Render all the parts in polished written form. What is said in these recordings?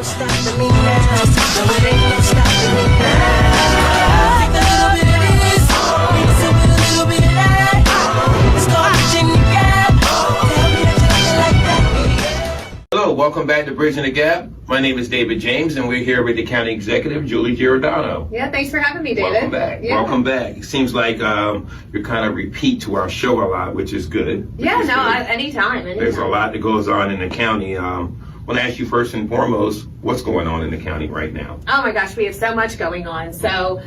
stopping me now. No, it ain't no stopping me now. Take a little bit of this, mix it with a little bit of that. Let's go bridging the gap. Tell me that you like it like that. Hello, welcome back to Bridging the Gap. My name is David James, and we're here with the County Executive, Julie Giordano. Yeah, thanks for having me, David. Welcome back. Yeah. Welcome back. It seems like you're kind of repeat to our show a lot, which is good. Anytime. There's a lot that goes on in the county. I want to ask you first and foremost, what's going on in the county right now? Oh my gosh, we have so much going on. So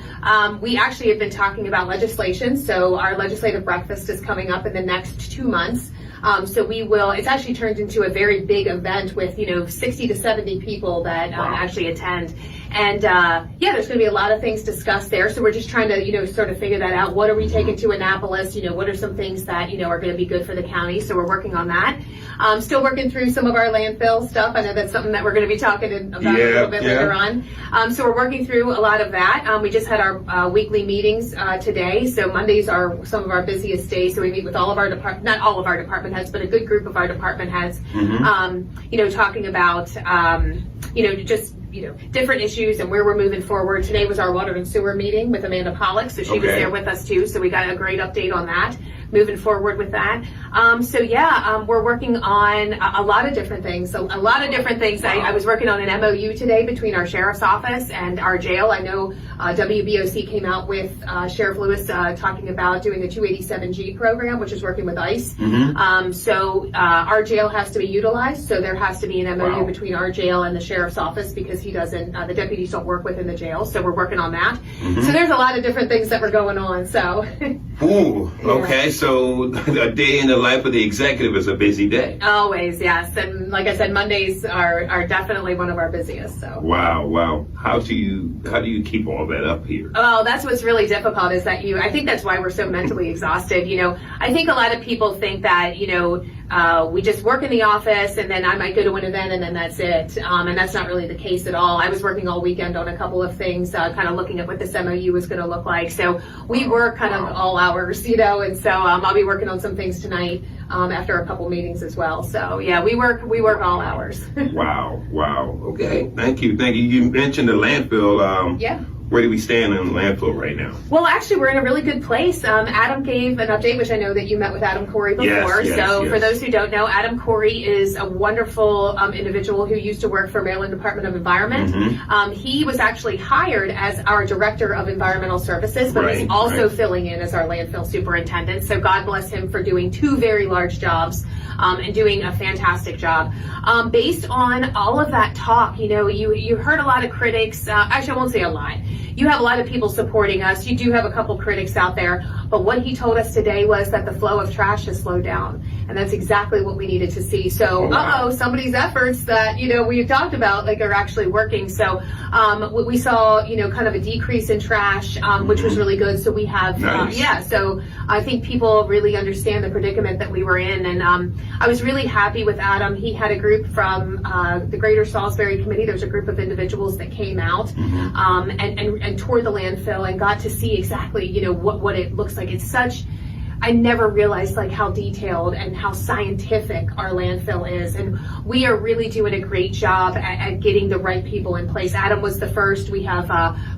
we actually have been talking about legislation. So our legislative breakfast is coming up in the next 2 months. It's actually turned into a very big event with, 60 to 70 people that actually attend. And there's going to be a lot of things discussed there. So we're just trying to, sort of figure that out. What are we taking to Annapolis? What are some things that, are going to be good for the county? So we're working on that. Still working through some of our landfill stuff. I know that's something that we're going to be talking about a little bit later on. So we're working through a lot of that. We just had our weekly meetings today. So Mondays are some of our busiest days. So we meet with all of our not all of our department heads, but a good group of our department heads, talking about, different issues and where we're moving forward. Today was our water and sewer meeting with Amanda Pollock, so she was there with us too. So we got a great update on that, moving forward with that. We're working on a lot of different things. I was working on an MOU today between our sheriff's office and our jail. I know WBOC came out with Sheriff Lewis talking about doing the 287G program, which is working with ICE. Our jail has to be utilized, so there has to be an MOU between our jail and the sheriff's office because he doesn't, the deputies don't work within the jail, so we're working on that. So there's a lot of different things that were going on, so. Ooh, okay, so a day in the life of the executive is a busy day. Always, yes, and like I said, Mondays are definitely one of our busiest, so. Wow. How do you keep all that up here? Well, that's what's really difficult is that I think that's why we're so mentally exhausted. I think a lot of people think that, we just work in the office and then I might go to an event and then that's it. And that's not really the case at all. I was working all weekend on a couple of things, kind of looking at what this MOU was going to look like. So we work kind of all hours, and so I'll be working on some things tonight after a couple meetings as well. So yeah, we work all hours. Wow. Okay, thank you. You mentioned the landfill. Where do we stand on the landfill right now? Well, actually, we're in a really good place. Adam gave an update, which I know that you met with Adam Corey before. Yes. For those who don't know, Adam Corey is a wonderful individual who used to work for Maryland Department of Environment. He was actually hired as our Director of Environmental Services, but he's also filling in as our landfill superintendent. So God bless him for doing 2 very large jobs and doing a fantastic job. Based on all of that talk, you heard a lot of critics. Actually, I won't say a lot. You have a lot of people supporting us. You do have a couple critics out there. But what he told us today was that the flow of trash has slowed down. And that's exactly what we needed to see. So, somebody's efforts that, we talked about, are actually working. So, we saw, kind of a decrease in trash, which was really good. So we have, so I think people really understand the predicament that we were in. And I was really happy with Adam. He had a group from the Greater Salisbury Committee. There's a group of individuals that came out and toured the landfill and got to see exactly, what it looks like. It's such, I never realized how detailed and how scientific our landfill is, and we are really doing a great job at getting the right people in place. Adam was the first. We have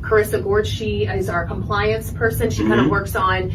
Carissa Gord. She is our compliance person. She kind of works on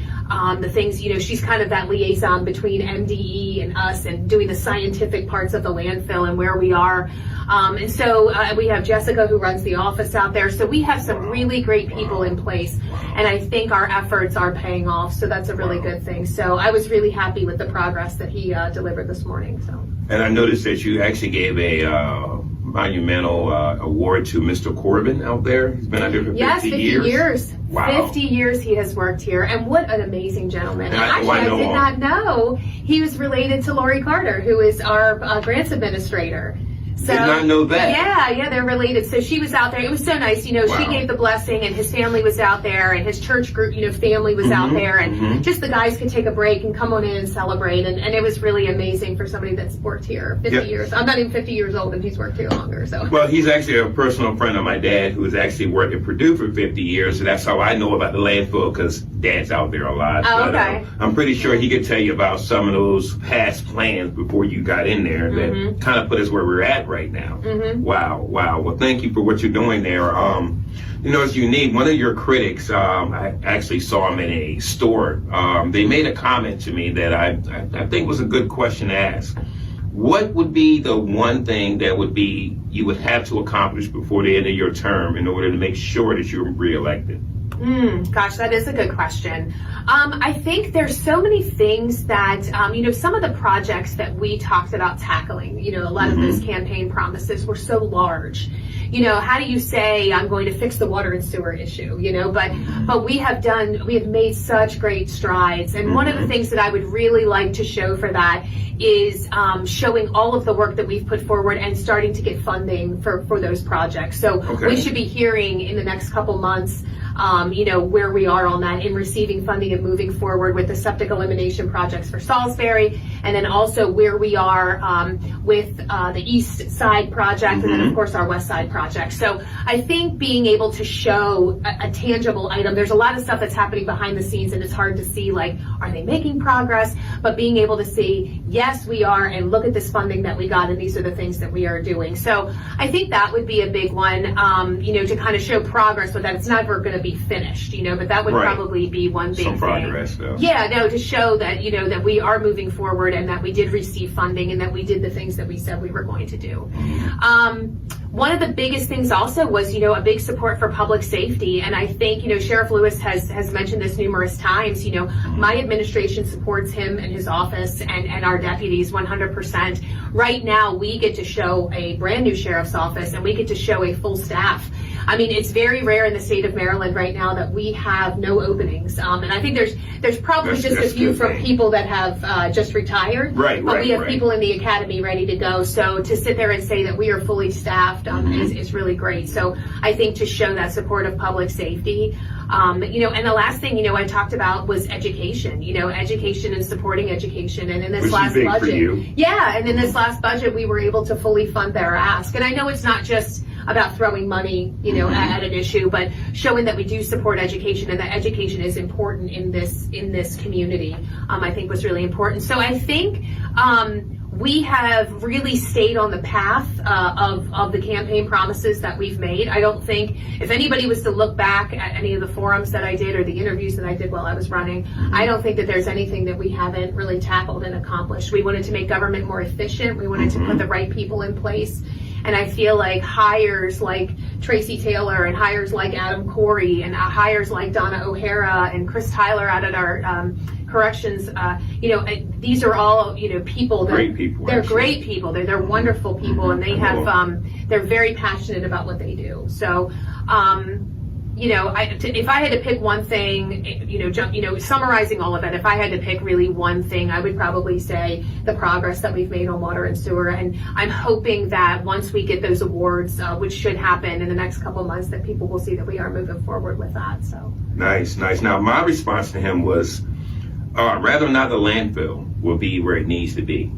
the things, she's kind of that liaison between MDE and us and doing the scientific parts of the landfill and where we are. And so we have Jessica who runs the office out there. So we have some really great people in place, and I think our efforts are paying off. So that's a really good thing. So I was really happy with the progress that he delivered this morning. So. And I noticed that you actually gave a monumental award to Mr. Corbin out there. He's been out there for 50 years. Wow. 50 years he has worked here, and what an amazing gentleman. I did not know he was related to Lori Carter, who is our grants administrator. So, did not know that. Yeah, they're related. So she was out there. It was so nice. She gave the blessing, and his family was out there, and his church group, family was out there, and just the guys could take a break and come on in and celebrate. And it was really amazing for somebody that's worked here 50 years. I'm not even 50 years old, and he's worked here longer. So. Well, he's actually a personal friend of my dad who has actually worked at Purdue for 50 years. So that's how I know about the landfill, because Dad's out there a lot. Oh, okay. But, I'm pretty sure he could tell you about some of those past plans before you got in there that kind of put us where we're at at right now. Wow. Well, thank you for what you're doing there. It's unique. One of your critics, I actually saw him in a store. They made a comment to me that I think was a good question to ask. What would be the one thing that you would have to accomplish before the end of your term in order to make sure that you're reelected? Gosh, that is a good question. I think there's so many things that, some of the projects that we talked about tackling, a lot of those campaign promises were so large. How do you say I'm going to fix the water and sewer issue, but we have made such great strides. And one of the things that I would really like to show for that is showing all of the work that we've put forward and starting to get funding for those projects. So we should be hearing in the next couple months where we are on that in receiving funding and moving forward with the septic elimination projects for Salisbury, and then also where we are with the East Side project, and then of course our West Side project. So I think being able to show a tangible item, there's a lot of stuff that's happening behind the scenes and it's hard to see, like, are they making progress? But being able to see, yes, we are, and look at this funding that we got, and these are the things that we are doing. So I think that would be a big one, to kind of show progress with that. It's never going to be finished, but that would probably be one big Some progress, thing. Though. Yeah, no, to show that, that we are moving forward and that we did receive funding and that we did the things that we said we were going to do. One of the biggest things also was, a big support for public safety. And I think, Sheriff Lewis has mentioned this numerous times, my administration supports him and his office and our deputies 100%. Right now, we get to show a brand new sheriff's office and we get to show a full staff. I mean, it's very rare in the state of Maryland right now that we have no openings. And I think there's probably just a few from people that have just retired. But we have people in the academy ready to go. So to sit there and say that we are fully staffed is really great. So I think to show that support of public safety. And the last thing, I talked about was education, education and supporting education. And in this last budget, and in this last budget, we were able to fully fund their ask. And I know it's not just about throwing money, at an issue, but showing that we do support education and that education is important in this community, I think was really important. So I think, we have really stayed on the path of the campaign promises that we've made. I don't think if anybody was to look back at any of the forums that I did or the interviews that I did while I was running, I don't think that there's anything that we haven't really tackled and accomplished. We wanted to make government more efficient. We wanted to put the right people in place. And I feel like hires like Tracy Taylor and hires like Adam Corey and hires like Donna O'Hara and Chris Tyler out at our corrections, these are all, people that great people, they're great people. They're wonderful people, and they have, they're very passionate about what they do. So, if I had to pick one thing, summarizing all of it, if I had to pick really one thing, I would probably say the progress that we've made on water and sewer. And I'm hoping that once we get those awards, which should happen in the next couple of months, that people will see that we are moving forward with that. So nice. Now, my response to him was, rather not the landfill will be where it needs to be.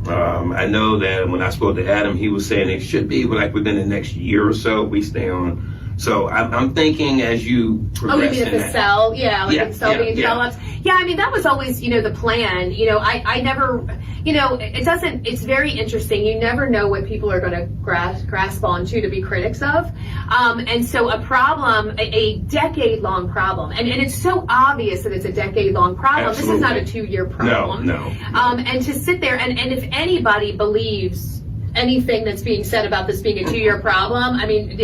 I know that when I spoke to Adam, he was saying it should be like within the next year or so we stay on. So I'm thinking as you progress. You mean the cell? Yeah, the cell being developed. Yeah, I mean, that was always, the plan. I never, it's very interesting. You never know what people are going to grasp onto to be critics of. And so a problem, a decade-long problem, and it's so obvious that it's a decade-long problem. Absolutely. This is not a 2-year problem. No. And to sit there, and if anybody believes anything that's being said about this being a 2-year problem, I mean,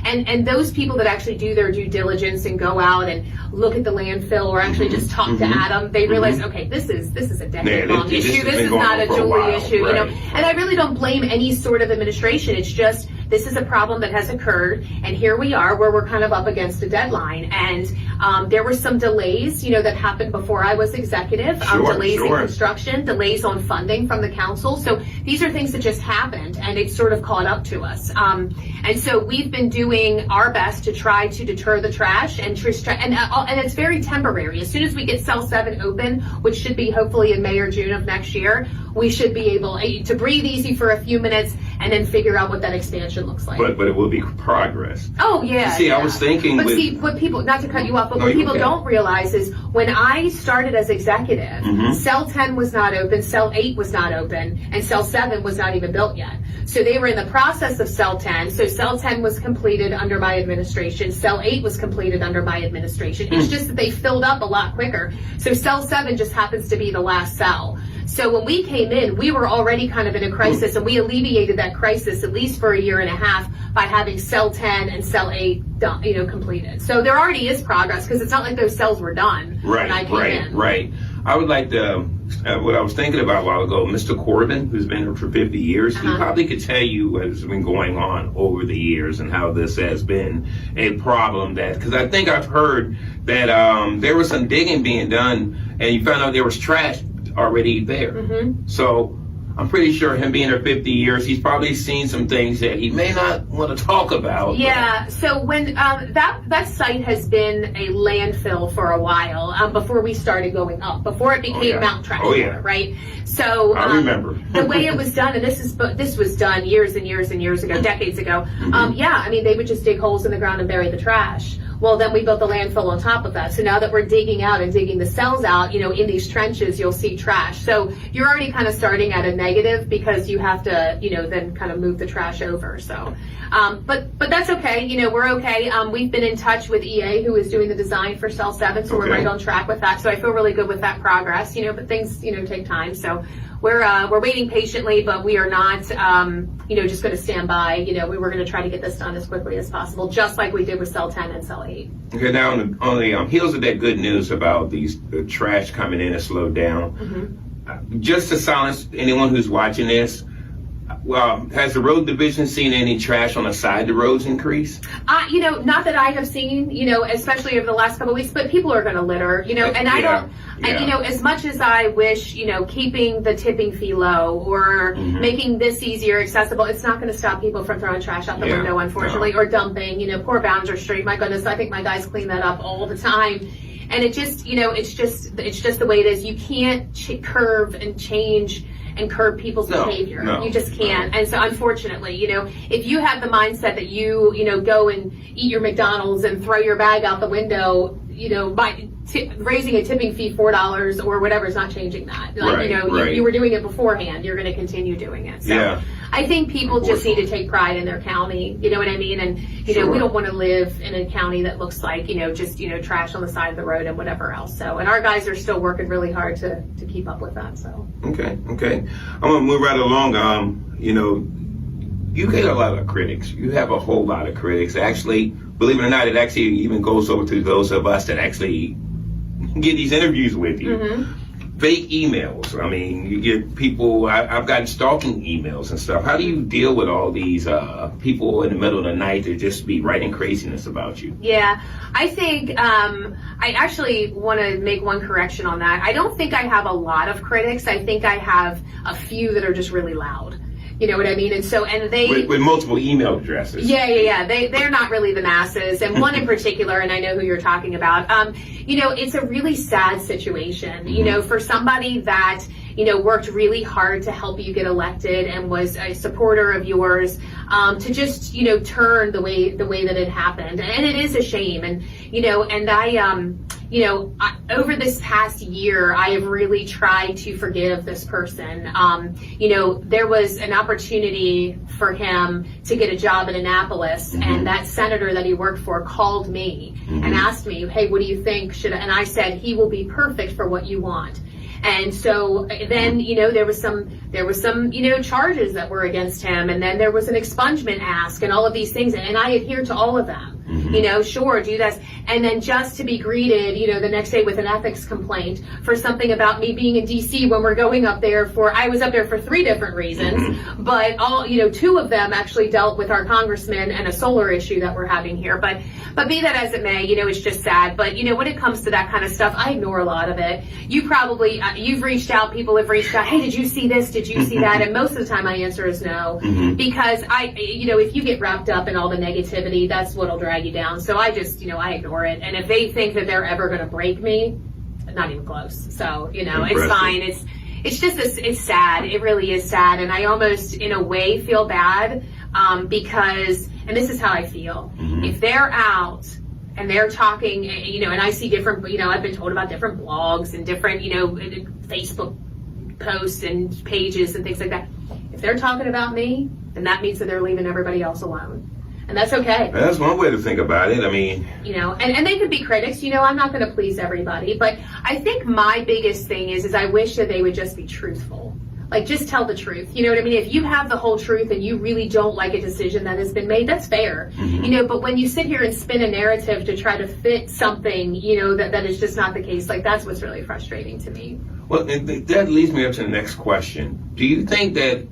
and those people that actually do their due diligence and go out and look at the landfill or actually just talk to Adam, they realize, okay, this is a decade-long issue. This is not a Julie issue, And I really don't blame any sort of administration. It's just, this is a problem that has occurred, and here we are where we're kind of up against a deadline. And there were some delays, that happened before I was executive, delays in construction, delays on funding from the council. So these are things that just happened, and it sort of caught up to us. And so we've been doing our best to try to deter the trash, and it's very temporary. As soon as we get Cell 7 open, which should be hopefully in May or June of next year, we should be able to breathe easy for a few minutes and then figure out what that expansion looks like. But it will be progress. Oh yeah. See, yeah. I was thinking. But see, what people, not to cut you off, but No, what people okay. don't realize is when I started as executive, Mm-hmm. Cell 10 was not open, Cell 8 was not open, and Cell 7 was not even built yet. So they were in the process of Cell 10. So Cell 10 was completed under my administration. Cell 8 was completed under my administration. It's just that they filled up a lot quicker. So Cell 7 just happens to be the last cell. So when we came in, we were already kind of in a crisis, and we alleviated that crisis at least for a year and a half by having Cell 10 and Cell 8 done, completed. So there already is progress because it's not like those cells were done when I came in. Right. I would like to, what I was thinking about a while ago, Mr. Corbin, who's been here for 50 years, he probably could tell you what has been going on over the years and how this has been a problem because I think I've heard that there was some digging being done and you found out there was trash already there. So I'm pretty sure him being here 50 years, he's probably seen some things that he may not want to talk about. Yeah, so when that site has been a landfill for a while before we started going up, before it became Mount Trashmore, right? So I remember the way it was done, and this was done years and years and years ago, decades ago. I mean, they would just dig holes in the ground and bury the trash. Well, then we built the landfill on top of that. So now that we're digging out and digging the cells out, in these trenches, you'll see trash. So you're already kind of starting at a negative because you have to, then kind of move the trash over. So, but that's okay. We're okay. We've been in touch with EA, who is doing the design for Cell 7. So we're right on track with that. So I feel really good with that progress, but things, take time. So we're waiting patiently, but we are not, just going to stand by. We were going to try to get this done as quickly as possible, just like we did with Cell 10 and Cell 8. Okay, now on the heels of that good news about the trash coming in and slowed down, just to silence anyone who's watching this, has the road division seen any trash on the side of the roads increase? Not that I have seen, especially over the last couple of weeks, but people are going to litter, and I don't, and, as much as I wish, keeping the tipping fee low or making this easier accessible, it's not going to stop people from throwing trash out the window, unfortunately, or dumping, poor Boundary Street. My goodness, I think my guys clean that up all the time. And it just, it's just the way it is. You can't curve and change and curb people's behavior. You just can't. And so unfortunately, if you have the mindset that you go and eat your McDonald's and throw your bag out the window, by raising a tipping fee $4 or whatever is not changing that. You were doing it beforehand. You're going to continue doing it. So I think people just need to take pride in their county. You know what I mean? And we don't want to live in a county that looks like just trash on the side of the road and whatever else. So, and our guys are still working really hard to keep up with that. So okay. I'm gonna move right along. You get a lot of critics. You have a whole lot of critics. Actually, believe it or not, it actually even goes over to those of us that actually get these interviews with you. Fake emails. I mean, you get people, I've gotten stalking emails and stuff. How do you deal with all these people in the middle of the night that just be writing craziness about you? Yeah, I think I actually want to make one correction on that. I don't think I have a lot of critics. I think I have a few that are just really loud. You know what I mean? And so, and they with multiple email addresses. Yeah. They're not really the masses, and one in particular, and I know who you're talking about. It's a really sad situation. For somebody that worked really hard to help you get elected and was a supporter of yours, to just turn the way that it happened, and it is a shame. And over this past year, I have really tried to forgive this person. There was an opportunity for him to get a job in Annapolis, and that senator that he worked for called me and asked me, hey, what do you think? And I said, he will be perfect for what you want. And so then, there was some, charges that were against him, and then there was an expungement ask and all of these things, and I adhered to all of them. Sure, do this. And then just to be greeted, the next day with an ethics complaint for something about me being in DC when we're going up there I was up there for 3 different reasons, but all, 2 of them actually dealt with our congressman and a solar issue that we're having here. But be that as it may, it's just sad. But, when it comes to that kind of stuff, I ignore a lot of it. You probably, you've reached out, people have reached out, hey, did you see this? Did you see that? And most of the time my answer is no, because if you get wrapped up in all the negativity, that's what'll drag you down. So I just, I ignore it. And if they think that they're ever going to break me, not even close. So, it's fine. it's just it's sad. It really is sad, and I almost, in a way, feel bad because, and this is how I feel. If they're out and they're talking, and I see different, I've been told about different blogs and different, Facebook posts and pages and things like that. If they're talking about me, then that means that they're leaving everybody else alone. And that's okay. That's one way to think about it. I mean, and they could be critics. I'm not going to please everybody, but I think my biggest thing is I wish that they would just be truthful. Like, just tell the truth. You know what I mean? If you have the whole truth and you really don't like a decision that has been made, that's fair. But when you sit here and spin a narrative to try to fit something, that is just not the case, like, that's what's really frustrating to me. Well, that leads me up to the next question. Do you think that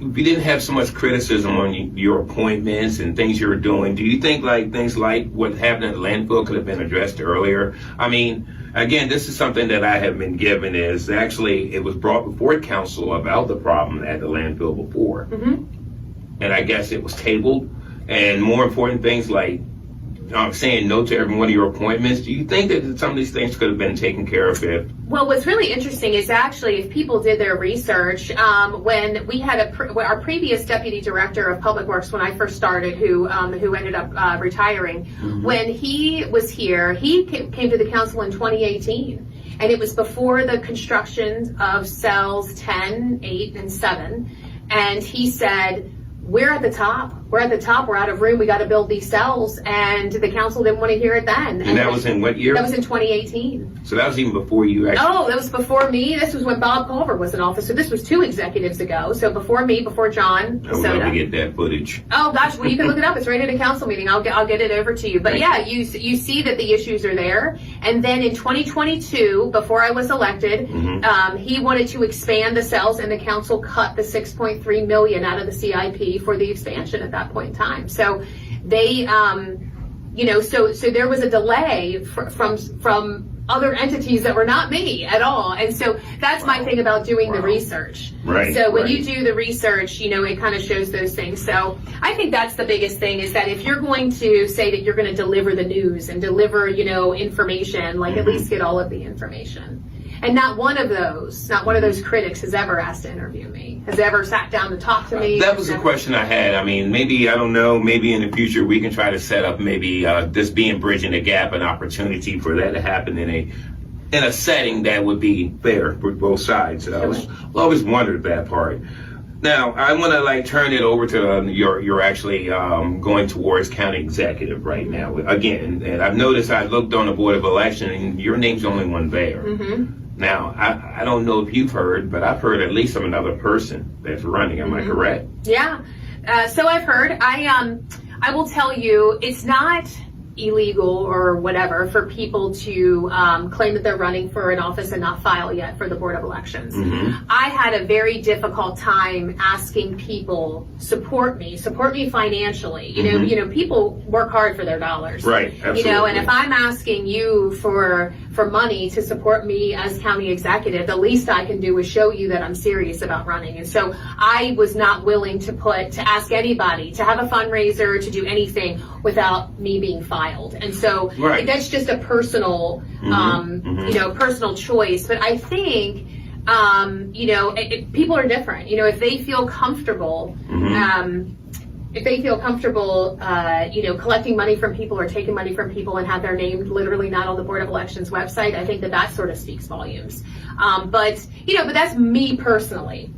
if you didn't have so much criticism on your appointments and things you were doing, do you think things like what happened at the landfill could have been addressed earlier? I mean, again, this is something that I have been given is actually it was brought before council about the problem at the landfill before. And I guess it was tabled. And more important things like saying no to every one of your appointments. Do you think that some of these things could have been taken care of if? Well, what's really interesting is actually if people did their research, when we had our previous deputy director of public works when I first started, who ended up retiring, when he was here, he came to the council in 2018, and it was before the construction of cells 10, 8, and 7, and he said, we're at the top. We're out of room. We got to build these cells. And the council didn't want to hear it then. And that was in what year? That was in 2018. So that was even before you actually... Oh, that was before me. This was when Bob Culver was in office. So this was 2 executives ago. So before me, before John. I would love to get that footage. Oh, gosh. Well, you can look it up. It's right at a council meeting. I'll get it over to you. But yeah, you see that the issues are there. And then in 2022, before I was elected, he wanted to expand the cells, and the council cut the $6.3 million out of the CIP for the expansion at that point in time. So they, so there was a delay from other entities that were not me at all. And so that's my thing about doing the research. Right. So when you do the research, it kind of shows those things. So I think that's the biggest thing, is that if you're going to say that you're going to deliver the news and deliver, information, at least get all of the information. And not one of those critics has ever asked to interview me, has ever sat down to talk to me. That was a question I had. I mean, maybe, I don't know, maybe in the future we can try to set up maybe this being bridging the gap, an opportunity for that to happen in a setting that would be fair for both sides. I always wondered that part. Now, I want to turn it over to you're actually going towards county executive right now again. And I've noticed, I looked on the Board of Election and your name's the only one there. Now, I don't know if you've heard, but I've heard at least of another person that's running. Am I correct? Yeah. So I've heard. I will tell you, it's not illegal or whatever for people to claim that they're running for an office and not file yet for the Board of Elections. I had a very difficult time asking people support me financially. People work hard for their dollars. Right. Absolutely. And if I'm asking you for money to support me as county executive, the least I can do is show you that I'm serious about running. And so I was not willing to ask anybody to have a fundraiser, to do anything without me being filed. And so that's just a personal, personal choice. But I think, people are different. If they feel comfortable, collecting money from people or taking money from people and have their name literally not on the Board of Elections website, I think that sort of speaks volumes. But that's me personally.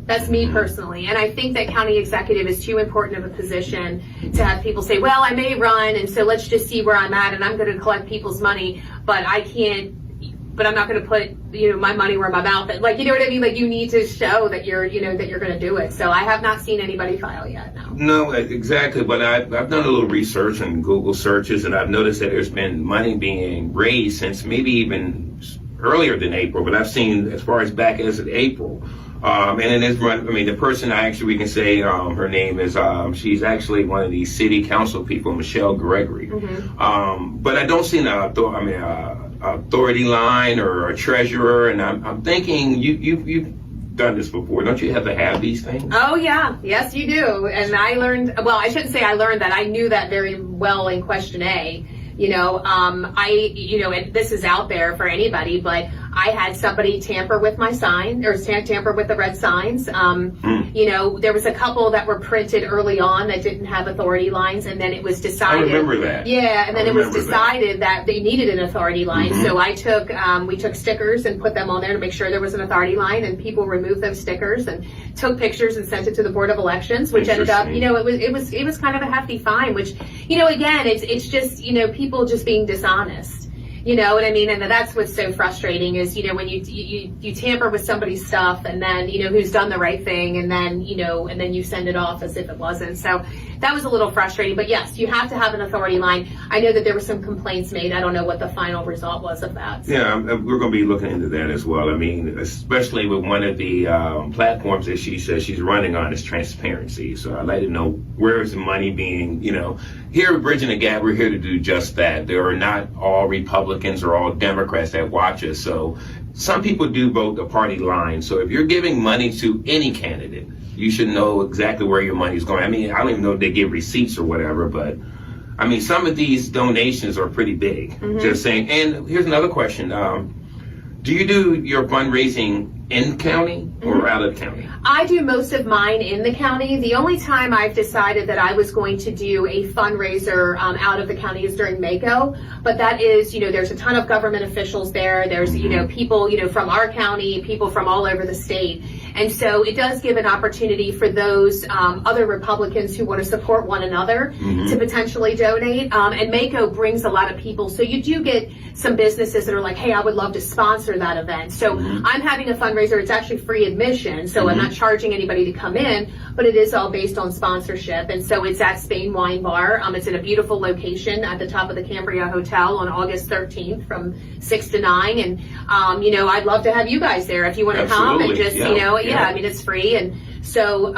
And I think that county executive is too important of a position to have people say, well, I may run, and so let's just see where I'm at, and I'm going to collect people's money, but I'm not going to put, my money where my mouth is. You know what I mean? You need to show that you're going to do it. So I have not seen anybody file yet, no. No, exactly. But I've done a little research and Google searches, and I've noticed that there's been money being raised since maybe even earlier than April, but I've seen as far as back as April. And it is the person we can say her name is, she's actually one of these city council people, Michelle Gregory. But I don't see an authority line or a treasurer, and I'm thinking you've done this before. Don't you have to have these things? Oh yeah, yes you do. And I learned, well, I shouldn't say I learned that, I knew that very well in question A. And this is out there for anybody, but I had somebody tamper with my sign, or tamper with the red signs. You know, there was a couple that were printed early on that didn't have authority lines, and then it was decided. I remember that. Yeah, and then it was decided that they needed an authority line. So I took, we took stickers and put them on there to make sure there was an authority line, and people removed those stickers and took pictures and sent it to the Board of Elections, which ended up, you know, it was kind of a hefty fine, which, you know, again, it's just, you know, people just being dishonest. You know what I mean? And that's what's so frustrating is, you know, when you tamper with somebody's stuff and then, you know, who's done the right thing, and then, you know, and then you send it off as if it wasn't. So that was a little frustrating, but yes, you have to have an authority line. I know that there were some complaints made. I don't know what the final result was of that. So. Yeah, we're going to be looking into that as well. I mean, especially with one of the platforms that she says she's running on is transparency. So I'd like to know, where is the money being, you know, here at Bridging the Gap, we're here to do just that. There are not all Republicans or all Democrats that watch us. So some people do vote the party line. So if you're giving money to any candidate, you should know exactly where your money is going. I mean, I don't even know if they give receipts or whatever, but I mean, some of these donations are pretty big. Just saying. And here's another question. Do you do your fundraising in county or out of county? I do most of mine in the county. The only time I've decided that I was going to do a fundraiser out of the county is during Mako. But that is, you know, there's a ton of government officials there. There's, you know, people, you know, from our county, people from all over the state. And so it does give an opportunity for those other Republicans who want to support one another to potentially donate. And Mako brings a lot of people. So you do get some businesses that are like, hey, I would love to sponsor that event. So I'm having a fundraiser. It's actually free admission. So I'm not charging anybody to come in, but it is all based on sponsorship. And so it's at Spain Wine Bar. It's in a beautiful location at the top of the Cambria Hotel on August 13th from 6 to 9. And, you know, I'd love to have you guys there if you want to come and just, you know, I mean, it's free. And so,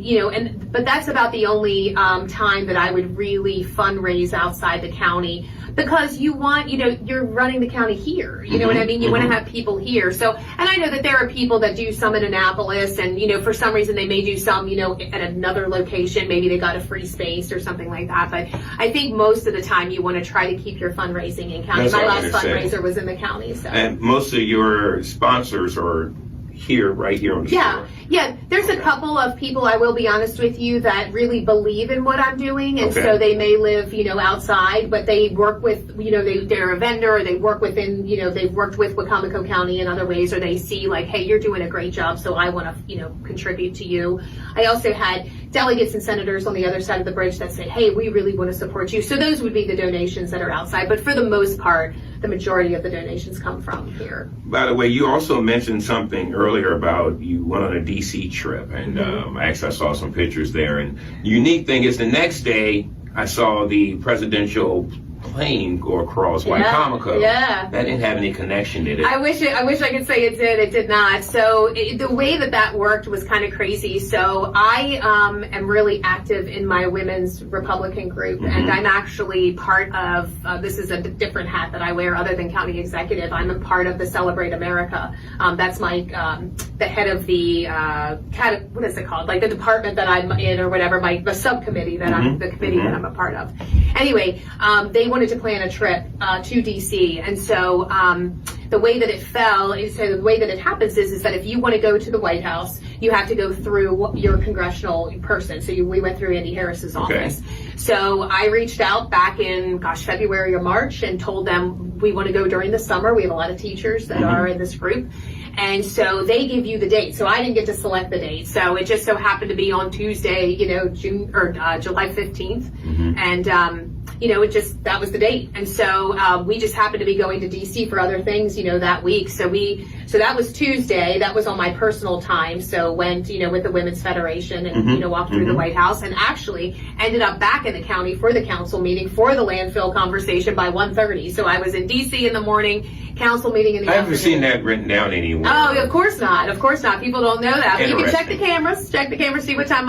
you know, but that's about the only time that I would really fundraise outside the county, because you want, you know, you're running the county here. You know what I mean? You want to have people here. So, and I know that there are people that do some in Annapolis, and, you know, for some reason they may do some, you know, at another location. Maybe they got a free space or something like that. But I think most of the time you want to try to keep your fundraising in county. My last fundraiser was in the county. So. And most of your sponsors are here, right here on the shore. Yeah, there's a couple of people, I will be honest with you, that really believe in what I'm doing, and so they may live, you know, outside, but they work with, you know, they're a vendor, or they work within, you know, they've worked with Wicomico County in other ways, or they see like, hey, you're doing a great job, so I want to, you know, contribute to you. I also had delegates and senators on the other side of the bridge that say, hey, we really want to support you. So those would be the donations that are outside, but for the most part, the majority of the donations come from here. By the way, you also mentioned something earlier about you went on a DC trip, and actually I saw some pictures there. And the unique thing is the next day I saw the presidential plane go across Wicomico. Yeah. That didn't have any connection, did it? I wish I could say it did. It did not. So the way that worked was kind of crazy. So I am really active in my women's Republican group, and I'm actually part of, this is a different hat that I wear other than county executive. I'm a part of the Celebrate America. That's my, the head of the, what is it called? Like the department that I'm in or whatever, the subcommittee that I'm, the committee that I'm a part of. Anyway, they wanted to plan a trip to DC, and so the way that it fell is, so the way that it happens is that if you want to go to the White House, you have to go through your congressional person. So we went through Andy Harris's office. So I reached out back in, February or March, and told them we want to go during the summer. We have a lot of teachers that are in this group. And so they give you the date. So I didn't get to select the date. So it just so happened to be on Tuesday, you know, July 15th. And, you know, that was the date. And so we just happened to be going to DC for other things, you know, that week. So that was Tuesday. That was on my personal time. So went, you know, with the Women's Federation and, you know, walked through the White House, and actually ended up back in the county for the council meeting for the landfill conversation by 1:30. So I was in DC in the morning, council meeting in the afternoon. I haven't seen that written down anywhere. Oh, of course not. Of course not. People don't know that. But you can check the cameras, see what time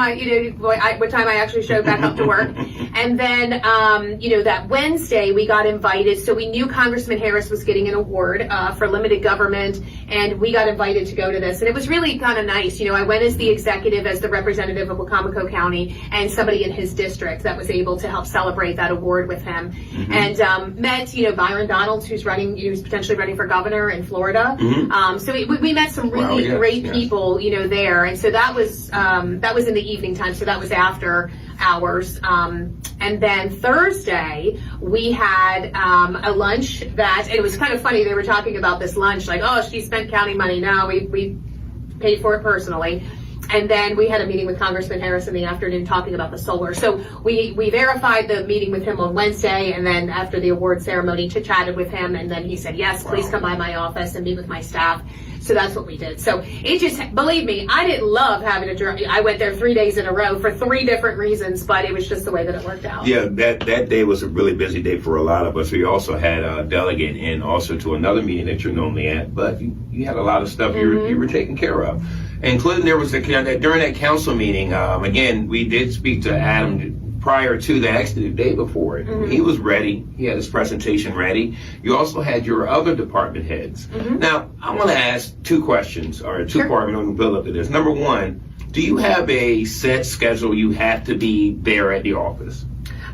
what time I actually showed back up to work. And then, you know, that Wednesday we got invited. So we knew Congressman Harris was getting an award for limited government, and we got invited to go to this. And it was really kind of nice. You I went as the executive, as the representative of Wacomico County, and somebody in his district that was able to help celebrate that award with him. And met, Byron Donalds, who's potentially running for governor in Florida. So we met some really great people, there. And so that was in the evening time. So that was after hours. And then Thursday, we had a lunch that, it was kind of funny, they were talking about this lunch, like, oh, she spent county money. No, we paid for it personally. And then we had a meeting with Congressman Harris in the afternoon talking about the solar. So we verified the meeting with him on Wednesday, and then after the award ceremony, chit-chatted with him, and then he said, yes, please come by my office and meet with my staff. So that's what we did. So it just, believe me, I didn't love having to drive. I went there 3 days in a row for 3 different reasons, but it was just the way that it worked out. Yeah, that day was a really busy day for a lot of us. We also had a delegate in also to another meeting that you're normally at, but you had a lot of stuff you were taking care of. Including there was during that council meeting, again, we did speak to Adam prior to that, actually the day before it. He was ready. He had his presentation ready. You also had your other department heads. Now, I want to ask 2 questions, or a two-part, I'm going to build up to this. Number one, do you have a set schedule you have to be there at the office?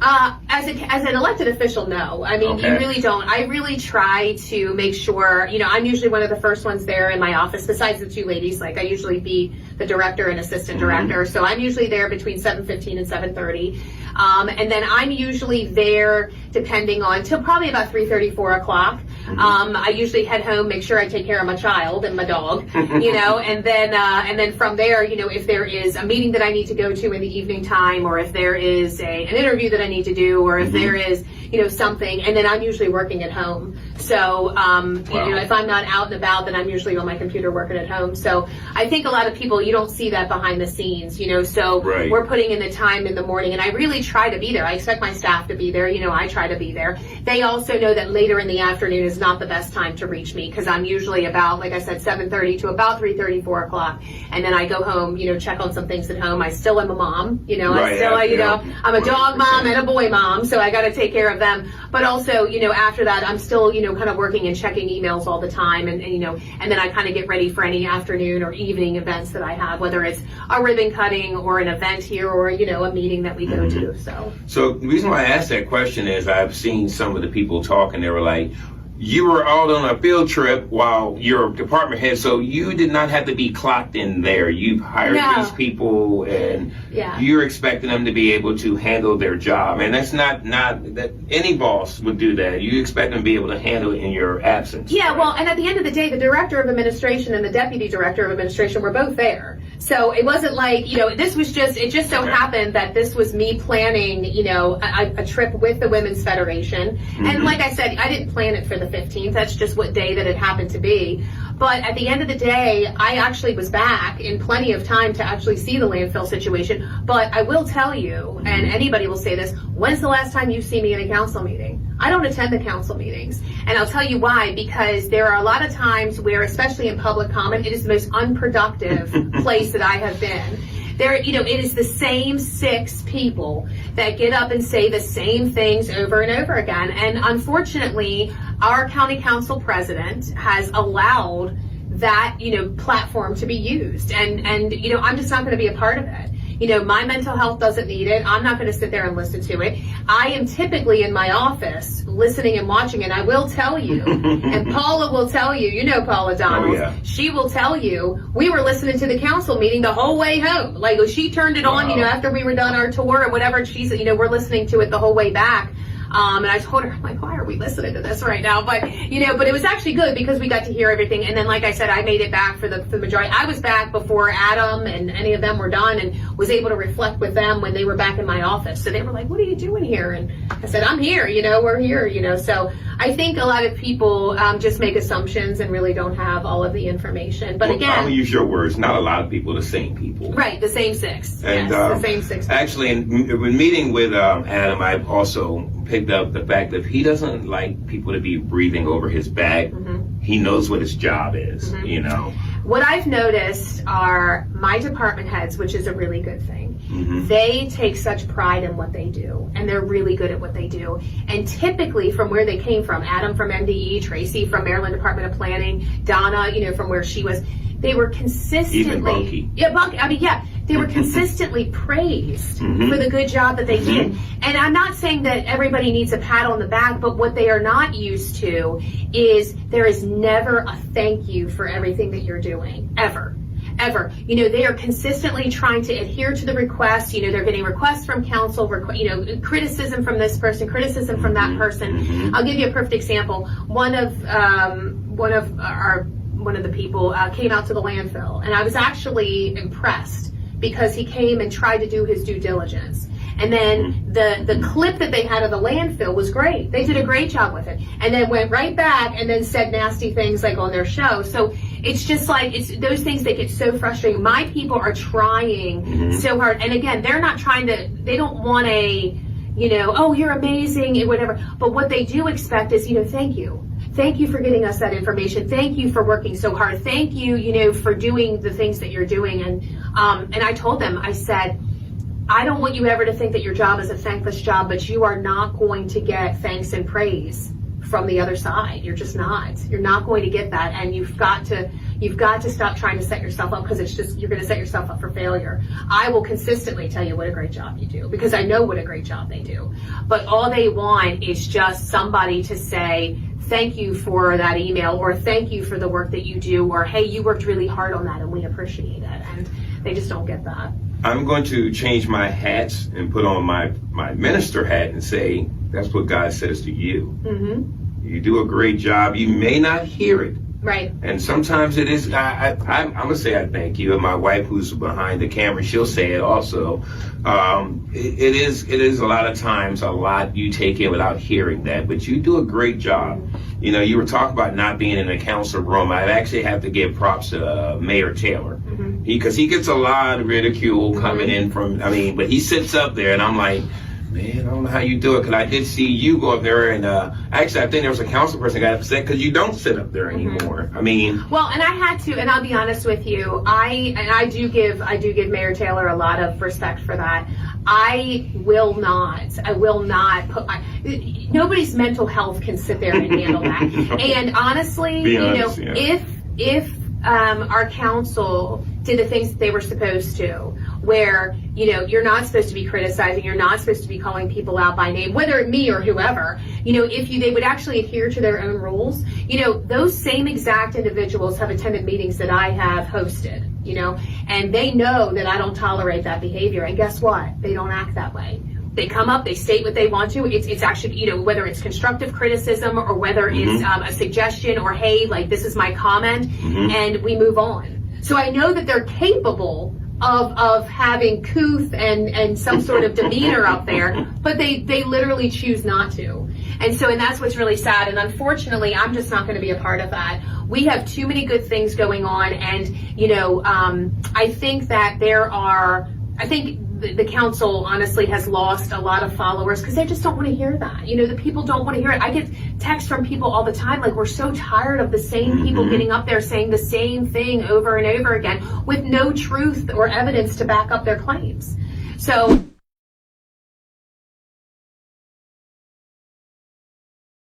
As an elected official, no. I mean, you really don't. I really try to make sure, I'm usually one of the first ones there in my office, besides the 2 ladies. Like, I usually be the director and assistant director. So I'm usually there between 7:15 and 7:30. And then I'm usually there depending on till probably about 3:30, 4 o'clock. I usually head home, make sure I take care of my child and my dog, and then from there, if there is a meeting that I need to go to in the evening time, or if there is an interview that I need to do, or if there is, something, and then I'm usually working at home. So, if I'm not out and about, then I'm usually on my computer working at home. So I think a lot of people, you don't see that behind the scenes, so we're putting in the time in the morning, and I really try to be there. I expect my staff to be there, I try to be there. They also know that later in the afternoon is not the best time to reach me, because I'm usually about, like I said, 7:30 to about 3:30, 4 o'clock. And then I go home, check on some things at home. I still am a mom, I'm a dog mom and a boy mom, so I got to take care of them. But also, after that, I'm still, kind of working and checking emails all the time. And then I kind of get ready for any afternoon or evening events that I have, whether it's a ribbon cutting or an event here or, a meeting that we go to. So the reason why I asked that question is I've seen some of the people talk, and they were like, you were all on a field trip while your department head, so you did not have to be clocked in there. You've hired these people, and you're expecting them to be able to handle their job. And that's not that any boss would do that. You expect them to be able to handle it in your absence. Yeah, well, and at the end of the day, the director of administration and the deputy director of administration were both there. So it wasn't like, this was just, it just so happened that this was me planning, a trip with the Women's Federation. And like I said, I didn't plan it for the 15th. That's just what day that it happened to be. But at the end of the day, I actually was back in plenty of time to actually see the landfill situation. But I will tell you, and anybody will say this, when's the last time you see me in a council meeting? I don't attend the council meetings. And I'll tell you why, because there are a lot of times where, especially in public comment, it is the most unproductive place that I have been. There, it is the same 6 people that get up and say the same things over and over again. And unfortunately, our county council president has allowed that, platform to be used. And I'm just not going to be a part of it. My mental health doesn't need it. I'm not going to sit there and listen to it. I am typically in my office listening and watching, and I will tell you, and Paula will tell you, Paula Donalds, she will tell you, we were listening to the council meeting the whole way home. Like, she turned it on, after we were done our tour and whatever, she's, we're listening to it the whole way back. And I told her, I'm like, why are we listening to this right now? But, but it was actually good because we got to hear everything. And then, like I said, I made it back for the majority. I was back before Adam and any of them were done, and was able to reflect with them when they were back in my office. So they were like, what are you doing here? And I said, I'm here, we're here, So I think a lot of people just make assumptions and really don't have all of the information. But again, I'll use your words, not a lot of people, the same people. Right, the same 6. And the same 6 people. Actually, when meeting with Adam, I've also picked up the fact that he doesn't like people to be breathing over his back. He knows what his job is, What I've noticed are my department heads, which is a really good thing. They take such pride in what they do, and they're really good at what they do. And typically from where they came from, Adam from MDE, Tracy from Maryland Department of Planning, Donna, from where she was, they were consistently, even Bunky. They were consistently praised for the good job that they did. And I'm not saying that everybody needs a pat on the back, but what they are not used to is there is never a thank you for everything that you're doing, ever. They are consistently trying to adhere to the requests. They're getting requests from council, criticism from this person, criticism from that person. I'll give you a perfect example. One of the people came out to the landfill, and I was actually impressed because he came and tried to do his due diligence. And then the clip that they had of the landfill was great. They did a great job with it. And then went right back and then said nasty things like on their show. So it's just like, it's those things that get so frustrating. My people are trying so hard. And again, they're not trying to, they don't want a, oh, you're amazing and whatever. But what they do expect is, thank you. Thank you for getting us that information. Thank you for working so hard. Thank you, for doing the things that you're doing. And I told them, I said, I don't want you ever to think that your job is a thankless job, but you are not going to get thanks and praise from the other side. You're just not. You're not going to get that, and you've got to stop trying to set yourself up, because you're going to set yourself up for failure. I will consistently tell you what a great job you do, because I know what a great job they do. But all they want is just somebody to say, thank you for that email, or thank you for the work that you do, or hey, you worked really hard on that and we appreciate it. And they just don't get that. I'm going to change my hats and put on my minister hat and say, that's what God says to you. You do a great job. You may not hear it. Right. And sometimes it is, I'm going to say I thank you. And my wife, who's behind the camera, she'll say it also. It is a lot of times you take in without hearing that, but you do a great job. You were talking about not being in a council room. I actually have to give props to Mayor Taylor, because he gets a lot of ridicule coming in from, but he sits up there and I'm like, man, I don't know how you do it, because I did see you go up there, and actually I think there was a council person that got upset because you don't sit up there anymore. Well, and I had to, and I'll be honest with you, I do give Mayor Taylor a lot of respect for that. I will not put nobody's mental health can sit there and handle that. And honestly, if our council did the things that they were supposed to, where, you're not supposed to be criticizing, you're not supposed to be calling people out by name, whether it's me or whoever, if they would actually adhere to their own rules, those same exact individuals have attended meetings that I have hosted, and they know that I don't tolerate that behavior. And guess what? They don't act that way. They come up, they state what they want to. It's actually, whether it's constructive criticism or whether it's a suggestion, or hey, like, this is my comment, and we move on. So I know that they're capable of having couth and some sort of demeanor up there, but they literally choose not to. And that's what's really sad. And unfortunately, I'm just not going to be a part of that. We have too many good things going on. And, I think that the council honestly has lost a lot of followers because they just don't want to hear that. The people don't want to hear it. I get texts from people all the time, like, we're so tired of the same people getting up there saying the same thing over and over again with no truth or evidence to back up their claims. So